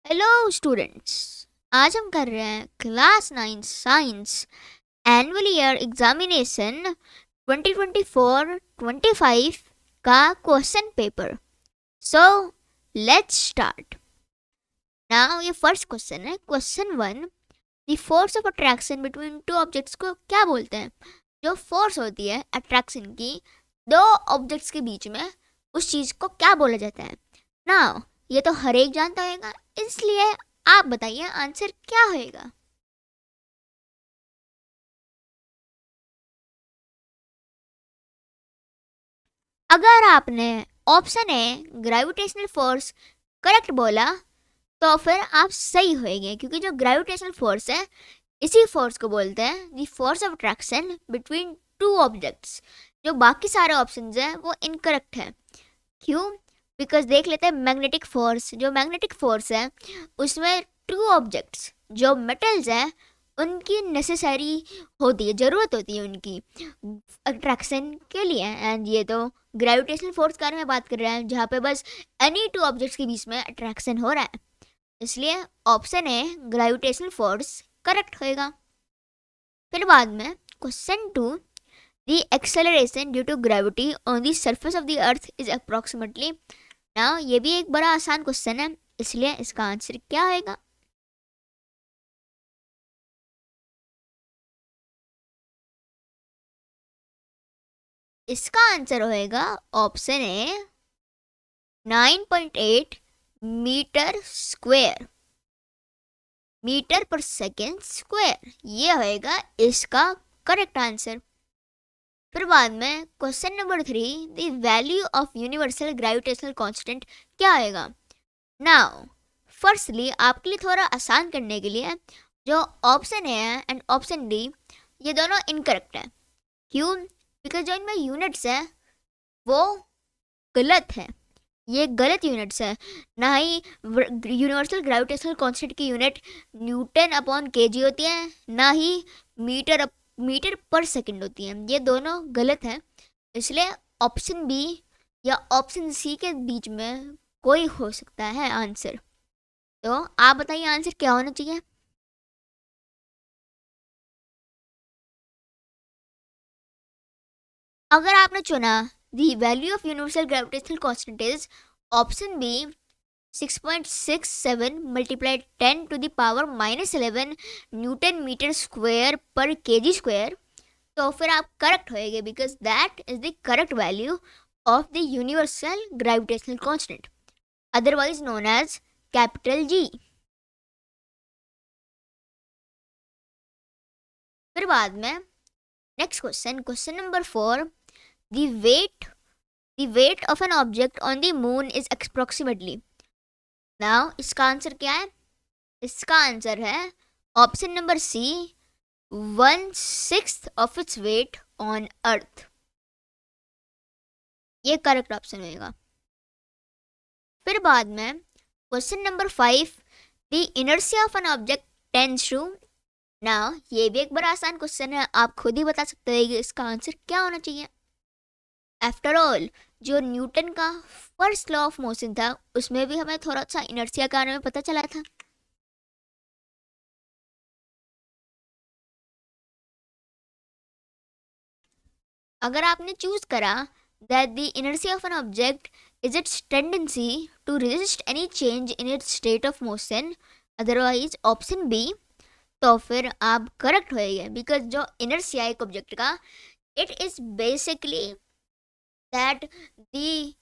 Hello students. आज हम कर रहे हैं class 9 science annual year examination 2024-25 का question paper. So let's start now. ये फर्स्ट क्वेश्चन है, question 1। The force of attraction between two objects को क्या बोलते हैं? जो फोर्स होती है अट्रैक्शन की दो ऑब्जेक्ट्स के बीच में, उस चीज को क्या बोला जाता है? नाउ ये तो हर एक जानता होगा, इसलिए आप बताइए आंसर क्या होएगा। अगर आपने option A gravitational force correct बोला तो फिर आप सही होएंगे, क्योंकि जो ग्रेविटेशनल फोर्स है इसी फोर्स को बोलते हैं the force of attraction between two objects. जो बाकी सारे ऑप्शंस हैं वो इनकरेक्ट है। क्यों? बिकॉज देख लेते हैं मैग्नेटिक फोर्स। जो मैग्नेटिक फोर्स है उसमें टू ऑब्जेक्ट्स जो मेटल्स हैं उनकी नेसेसरी होती है, ज़रूरत होती है उनकी अट्रैक्शन के लिए। एंड ये तो ग्रेविटेशनल फोर्स के बारे में बात कर रहे हैं, जहाँ पे बस एनी टू ऑब्जेक्ट्स के बीच में अट्रैक्शन हो रहा है, इसलिए option A gravitational force correct होएगा। फिर बाद में question 2। The acceleration due to gravity on the surface of the earth is approximately। now ये भी एक बड़ा आसान क्वेश्चन है, इसलिए इसका आंसर क्या होगा? इसका आंसर होएगा option A 9.8 metre square, metre पर सेकेंड स्क्वायर। ये होएगा इसका करेक्ट आंसर। फिर बाद में question number 3। The value of universal gravitational constant क्या आएगा? नाउ फर्स्टली आपके लिए थोड़ा आसान करने के लिए जो ऑप्शन ए है एंड ऑप्शन डी ये दोनों इनकरेक्ट है। क्यों? बिकॉज जो इनमें यूनिट्स है वो गलत है, ये गलत यूनिट्स है। ना ही यूनिवर्सल ग्रेविटेशनल कांस्टेंट की यूनिट न्यूटन अपॉन केजी होती है, ना ही मीटर पर सेकंड होती है। ये दोनों गलत है, इसलिए ऑप्शन बी या ऑप्शन सी के बीच में कोई हो सकता है आंसर। तो आप बताइए आंसर क्या होना चाहिए? अगर आपने चुना the value of universal gravitational constant is option B 6.67 multiply 10 to the power -11 newton metre square पर केजी स्क्वायर, तो फिर आप करेक्ट होएंगे, because that is the correct value of the universal gravitational constant, otherwise known as capital G. फिर बाद में next question, question number 4। The weight of an object on the moon is approximately. Now इसका answer क्या है? इसका answer है option number C 1/6 of its weight on earth. ये correct option होगा। फिर बाद में question number 5। The inertia of an object tends to. Now ये भी एक बड़ा आसान क्वेश्चन है, आप खुद ही बता सकते हैं कि इसका आंसर क्या होना चाहिए। आफ्टर ऑल जो न्यूटन का फर्स्ट लॉ ऑफ मोशन था उसमें भी हमें थोड़ा सा इनर्शिया के बारे में पता चला था। अगर आपने चूज करा that the inertia of an object is its tendency to resist any change in its state of motion, otherwise option B, तो फिर आप करेक्ट होएंगे। बिकॉज जो इनर्शिया एक ऑब्जेक्ट का it is basically that the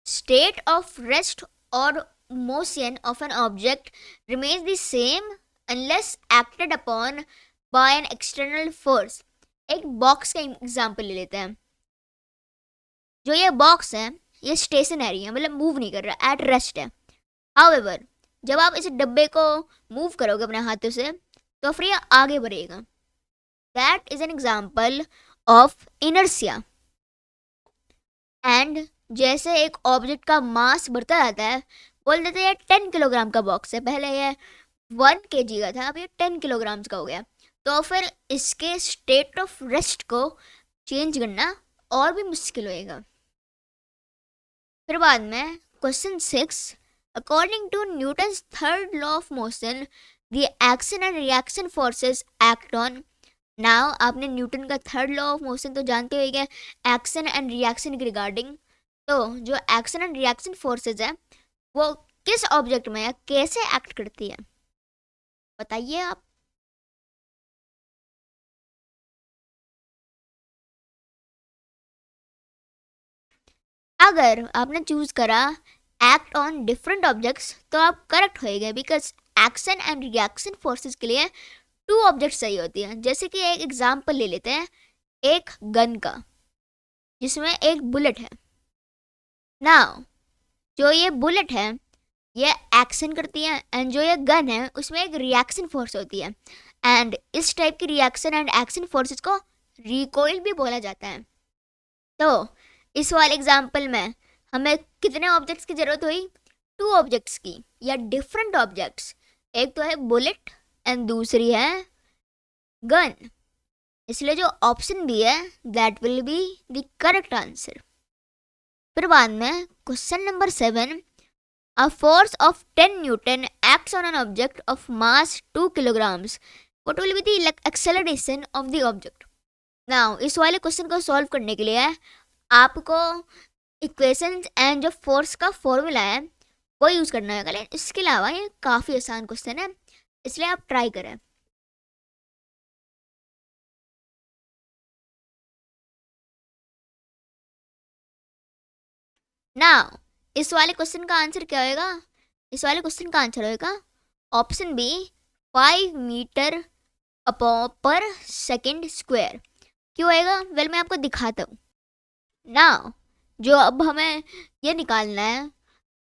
state of rest or motion of an object remains the same unless acted upon by an external force। एक box का example ले लेते हैं। जो ये बॉक्स है ये स्टेशनरी है, मतलब मूव नहीं कर रहा, एट रेस्ट है। हाउएवर जब आप इस डब्बे को मूव करोगे अपने हाथों से तो फिर ये आगे बढ़ेगा। That is an example of inertia. And जैसे एक ऑब्जेक्ट का मास बढ़ता जाता है, बोल देते हैं 10 किलोग्राम का बॉक्स है, पहले ये 1 kg का था, अब ये 10 किलोग्राम का हो गया, तो फिर इसके स्टेट ऑफ रेस्ट को चेंज करना और भी मुश्किल होएगा। फिर बाद में question 6। According to Newton's third law of motion the action and reaction forces act on. Now आपने न्यूटन का थर्ड लॉ ऑफ मोशन तो जानते हो क्या, एक्शन एंड रिएक्शन के रिगार्डिंग। तो जो एक्शन एंड रिएक्शन फोर्सेस है वो किस ऑब्जेक्ट में या कैसे एक्ट करती है, बताइए आप। अगर आपने चूज करा एक्ट ऑन डिफरेंट ऑब्जेक्ट्स तो आप करेक्ट होएगा, because action and reaction forces के लिए टू ऑब्जेक्ट्स चाहिए होती हैं। जैसे कि एक एग्जांपल ले लेते हैं एक गन का जिसमें एक बुलेट है। नाउ जो ये बुलेट है ये एक्शन करती है एंड जो ये गन है उसमें एक रिएक्शन फोर्स होती है, एंड इस टाइप की रिएक्शन एंड एक्शन फोर्सेस को रिकॉइल भी बोला जाता है। तो इस वाले एग्जाम्पल में हमें कितने ऑब्जेक्ट्स की जरूरत हुई, टू ऑब्जेक्ट्स की या डिफरेंट ऑब्जेक्ट्स। एक तो है बुलेट एंड दूसरी है गन, इसलिए जो ऑप्शन बी है that will be the correct answer. फिर बाद में question number 7, a force of 10 Newton acts on an object of mass 2 kilograms. What will be the acceleration of the object? Now इस वाले question को solve करने के लिए आपको इक्वेशंस एंड जो फोर्स का फॉर्मूला है वो यूज़ करना है। लेकिन इसके अलावा ये काफ़ी आसान क्वेश्चन है, इसलिए आप ट्राई करें। नाउ इस वाले क्वेश्चन का आंसर क्या होएगा, इस वाले क्वेश्चन का आंसर होएगा ऑप्शन बी 5 मीटर पर सेकेंड स्क्वायर। क्यों होएगा, वेल मैं आपको दिखाता हूँ। नाउ जो अब हमें ये निकालना है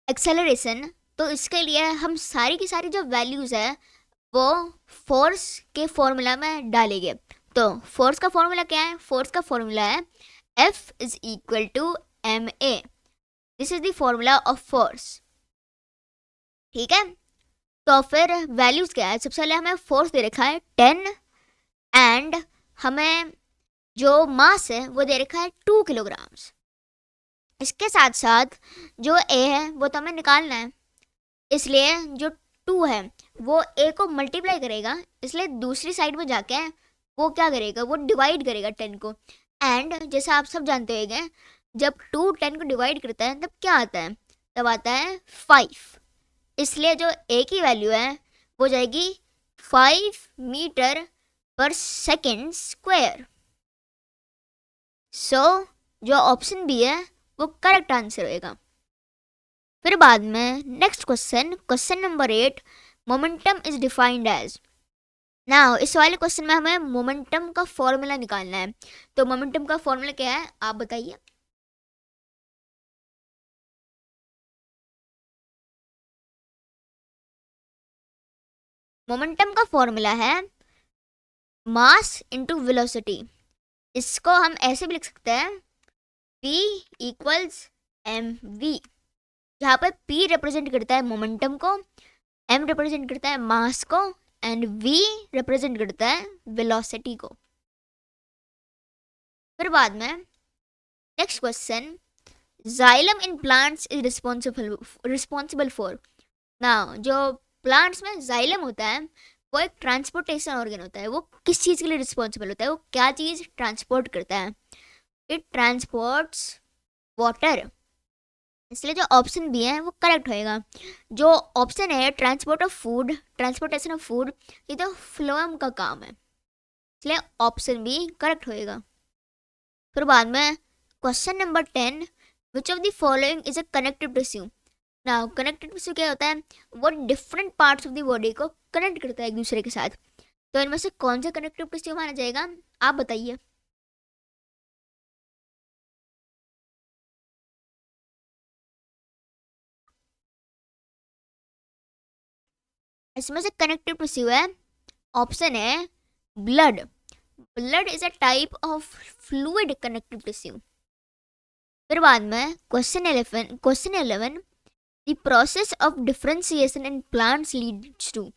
एक्सेलरेशन, तो इसके लिए हम सारी की सारी जो वैल्यूज़ है वो फोर्स के फॉर्मूला में डालेंगे। तो फोर्स का फॉर्मूला क्या है, फोर्स का फॉर्मूला है F is equal to ma। This is the formula of force, ठीक है। तो फिर वैल्यूज क्या है, सबसे पहले हमें फोर्स दे रखा है 10 एंड हमें जो मास है वो दे रखा है 2 किलोग्राम्स। इसके साथ साथ जो ए है वो तो हमें निकालना है, इसलिए जो 2 है वो ए को मल्टीप्लाई करेगा, इसलिए दूसरी साइड में जाके वो क्या करेगा, वो डिवाइड करेगा 10 को। एंड जैसे आप सब जानते होंगे जब 2 10 को डिवाइड करता है तब क्या आता है, तब आता है 5। इसलिए जो ए की वैल्यू है वो जाएगी 5 मीटर पर सेकेंड स्क्वायर। सो जो ऑप्शन बी है वो करेक्ट आंसर होएगा। फिर बाद में next question, question number 8, momentum is defined as. Now इस वाले क्वेश्चन में हमें मोमेंटम का फॉर्मूला निकालना है। तो मोमेंटम का फॉर्मूला क्या है आप बताइए। मोमेंटम का फॉर्मूला है मास इनटू वेलोसिटी। इसको हम ऐसे भी लिख सकते हैं P इक्वल्स mv, जहाँ पर P रिप्रेजेंट करता है मोमेंटम को, m रिप्रेजेंट करता है मास को एंड v रिप्रेजेंट करता है वेलोसिटी को। फिर बाद में next question, xylem in plants is responsible for. Now जो प्लांट्स में जाइलम होता है वो एक ट्रांसपोर्टेशन ऑर्गन होता है। वो किस चीज़ के लिए रिस्पॉन्सिबल होता है, वो क्या चीज़ ट्रांसपोर्ट करता है, इट ट्रांसपोर्ट्स वाटर। इसलिए जो ऑप्शन बी है वो करेक्ट होएगा। जो ऑप्शन है transport of food, transportation of food, ये तो फ्लोएम का काम है, इसलिए ऑप्शन बी करेक्ट होएगा। फिर बाद में question number 10, which of the following is a connective tissue. Now connective tissue क्या होता है, वो different parts of the body को कनेक्ट करता है एक दूसरे के साथ। तो इनमें से कौन सा कनेक्टिव टिश्यू माना जाएगा आप बताइए। इसमें से कनेक्टिव टिश्यू है, ऑप्शन है blood. Blood is a type of fluid connective tissue. फिर बाद में question 11, the process of differentiation in plants leads to.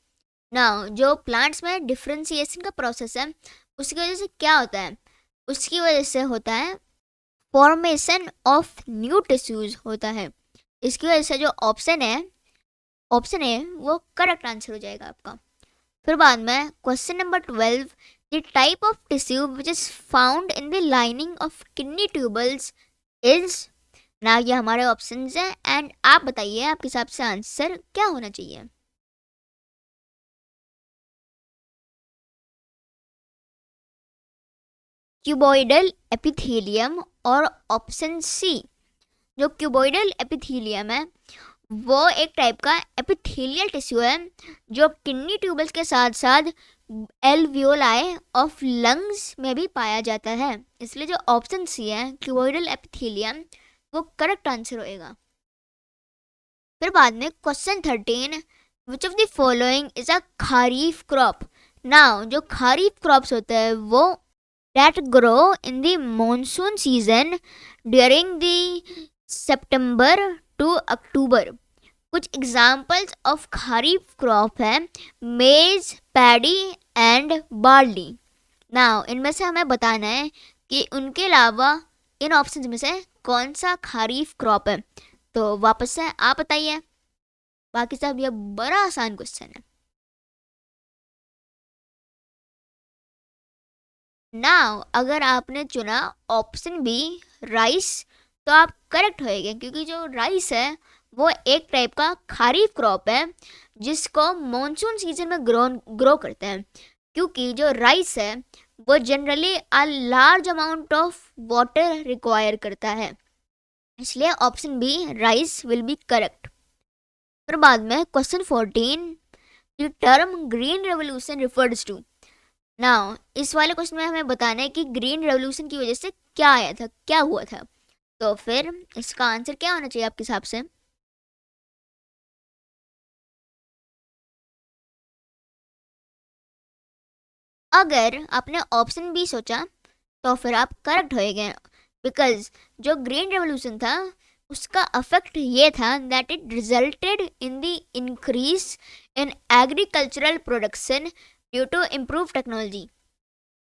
Now जो प्लांट्स में डिफरेंशिएशन का प्रोसेस है उसकी वजह से क्या होता है, उसकी वजह से होता है फॉर्मेशन ऑफ न्यू टिश्यूज होता है। इसकी वजह से जो ऑप्शन है ऑप्शन ए वो करेक्ट आंसर हो जाएगा आपका। फिर बाद में question number 12, the type of tissue which is found in the lining of kidney tubules is. ना ये हमारे ऑप्शंस हैं एंड आप बताइए आपके हिसाब से आंसर क्या होना चाहिए। क्यूबॉइडल एपिथेलियम और ऑप्शन सी जो क्यूबॉइडल एपिथेलियम है वो एक टाइप का एपिथेलियल टिश्यू है जो किडनी ट्यूबल्स के साथ साथ एल्वियोलाई ऑफ लंग्स में भी पाया जाता है। इसलिए जो ऑप्शन सी है क्यूबॉइडल एपिथेलियम वो करेक्ट आंसर होएगा। फिर बाद में question 13, which of the following is a kharif crop. Now जो खरीफ क्रॉप्स होते हैं वो that grow in the monsoon season during the September to October। कुछ एग्जाम्पल्स ऑफ खरीफ क्रॉप है मेज, पैडी एंड बार्ली। नाउ इनमें से हमें बताना है कि उनके अलावा इन ऑप्शंस में से कौन सा खरीफ क्रॉप है। तो वापस से आप बताइए, बाकी सब ये बड़ा आसान क्वेश्चन है। नाउ अगर आपने चुना ऑप्शन बी राइस तो आप करेक्ट होएंगे, क्योंकि जो राइस है वो एक टाइप का खरीफ क्रॉप है जिसको मॉनसून सीजन में ग्रो करते हैं। क्योंकि जो राइस है वो generally a large amount of water require करता है, इसलिए option B rice will be correct. फिर बाद में question 14, the term green revolution refers to. Now इस वाले क्वेश्चन में हमें बताना है कि ग्रीन रेवोल्यूशन की वजह से क्या आया था, क्या हुआ था। तो फिर इसका आंसर क्या होना चाहिए आपके हिसाब से। अगर आपने ऑप्शन बी सोचा तो फिर आप करेक्ट होएंगे, बिकॉज जो ग्रीन रेवोल्यूशन था उसका अफेक्ट ये था that it resulted in the increase in agricultural production due to improve technology.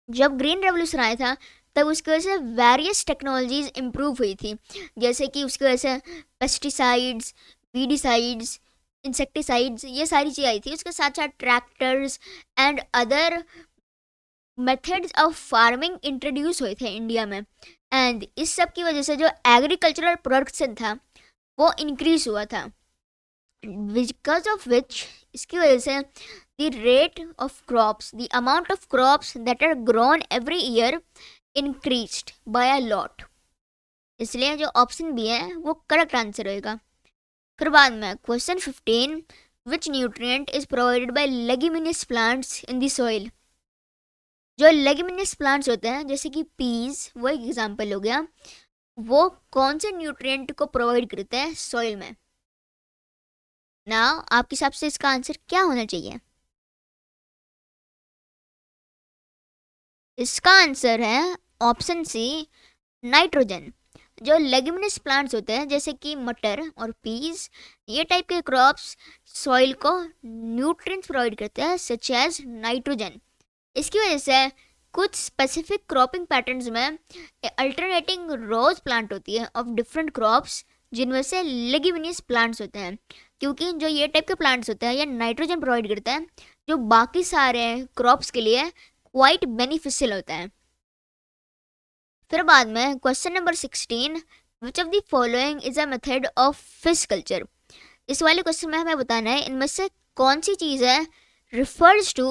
जब ग्रीन रेवोल्यूशन आया था तब उसकी वजह से वेरियस टेक्नोलॉजीज इम्प्रूव हुई थी, जैसे कि उसकी वजह से पेस्टिसाइड्स, वीडिसाइड्स, इंसेक्टिसाइड्स ये सारी चीज़ आई थी। उसके साथ साथ tractors and other methods of farming introduce हुए थे इंडिया में, एंड इस सब की वजह से जो एग्रीकल्चरल प्रोडक्शन था वो इंक्रीज हुआ था, बिकॉज ऑफ विच इसकी वजह से the rate of crops, the amount of crops that are grown every year increased by a lot। इसलिए जो ऑप्शन बी है वो करेक्ट आंसर होएगा। फिर बाद में question 15, which nutrient is provided by leguminous plants in the soil. जो leguminous plants होते हैं जैसे कि पीज, वो एक एग्जांपल हो गया, वो कौन से न्यूट्रिएंट को प्रोवाइड करते हैं सॉइल में। नाउ आपके हिसाब से इसका आंसर क्या होना चाहिए। इसका आंसर है ऑप्शन सी नाइट्रोजन। जो लेग्यूमिनस प्लांट्स होते हैं जैसे कि मटर और पीज, ये टाइप के क्रॉप्स सॉइल को न्यूट्रिएंट्स प्रोवाइड करते हैं सच एज नाइट्रोजन। इसकी वजह से कुछ स्पेसिफिक क्रॉपिंग पैटर्न्स में अल्टरनेटिंग रोज प्लांट होती है ऑफ डिफरेंट क्रॉप्स जिनमें से लेग्यूमिनस प्लांट्स होते हैं, क्योंकि जो ये टाइप के प्लांट्स होते हैं ये नाइट्रोजन प्रोवाइड करते हैं जो बाकी सारे क्रॉप्स के लिए क्वाइट बेनिफिशियल होता है। फिर बाद में question number 16, which of the following is a method of fish culture. इस वाले क्वेश्चन में हमें बताना है इनमें से कौन सी चीज़ है refers to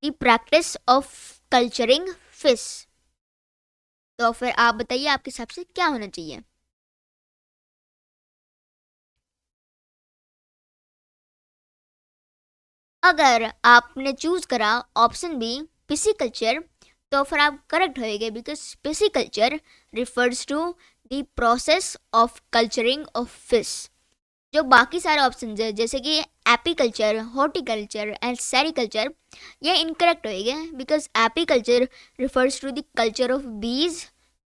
the practice of culturing fish. तो फिर आप बताइए आपके हिसाब से क्या होना चाहिए। अगर आपने चूज करा ऑप्शन बी पिसिकल्चर तो फिर आप करेक्ट होएंगे, because pisciculture refers to the process of culturing of fish. जो बाकी सारे ऑप्शन है जैसे कि एपीकल्चर, हॉर्टिकल्चर एंड सेरिकल्चर, ये इनकरेक्ट होएंगे, because apiculture refers to the culture of bees,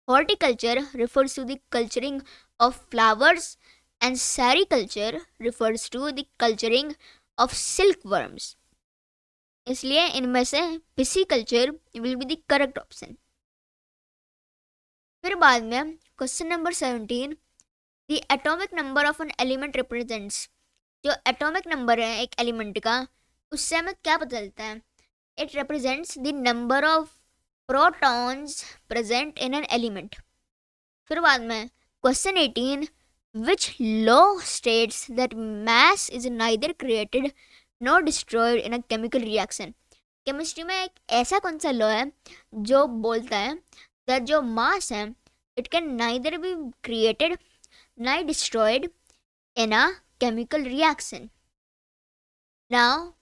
horticulture refers to the culturing of flowers and sericulture refers to the culturing of silk worms. इसलिए इनमें से pisciculture will be the correct option. फिर बाद में question number 17, the atomic number of an element represents. जो atomic number है एक element का, उससे हमें क्या पता चलता है? It represents the number of protons present in an element. फिर बाद में question 18, which law states that mass is neither created not destroyed in a chemical reaction. Chemistry में एक ऐसा कौन सा लॉ है जो बोलता है दैट जो मास है it can neither be created नाइ destroyed in a chemical reaction. Now,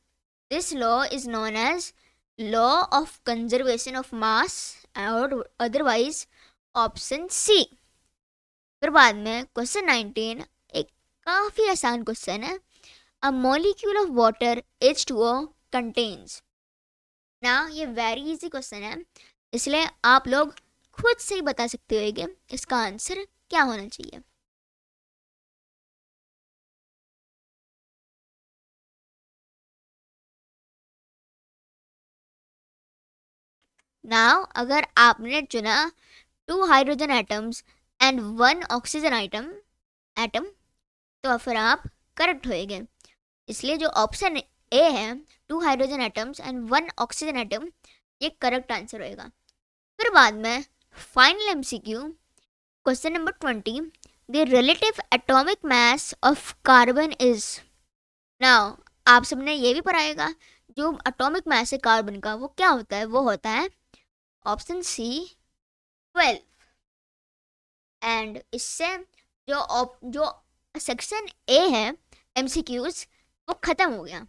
this law is known as law of conservation of mass or otherwise option C. फिर बाद में क्वेश्चन 19 एक काफ़ी आसान क्वेश्चन है। A molecule of water H2O contains। ना ये वेरी इजी क्वेश्चन है, इसलिए आप लोग खुद से ही बता सकते हो कि इसका आंसर क्या होना चाहिए। नाउ अगर आपने चुना 2 hydrogen atoms and 1 oxygen atom तो फिर आप करेक्ट होएंगे। इसलिए जो ऑप्शन ए है 2 hydrogen atoms and 1 oxygen atom, ये करेक्ट आंसर होएगा। फिर बाद में final MCQ question number 20, the relative atomic mass of carbon is. Now आप सबने ये भी पढ़ाएगा जो एटॉमिक मास है कार्बन का वो क्या होता है, वो होता है ऑप्शन सी 12। एंड इससे जो सेक्शन ए है एमसीक्यूज वो ख़त्म हो गया।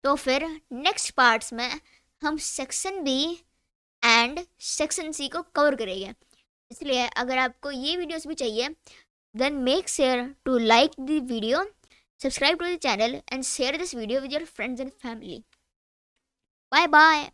तो फिर नेक्स्ट पार्ट्स में हम section B and section C को कवर करेंगे। इसलिए अगर आपको ये वीडियोस भी चाहिए then make sure to like the video, subscribe to the channel and share this video with your friends and family. Bye bye.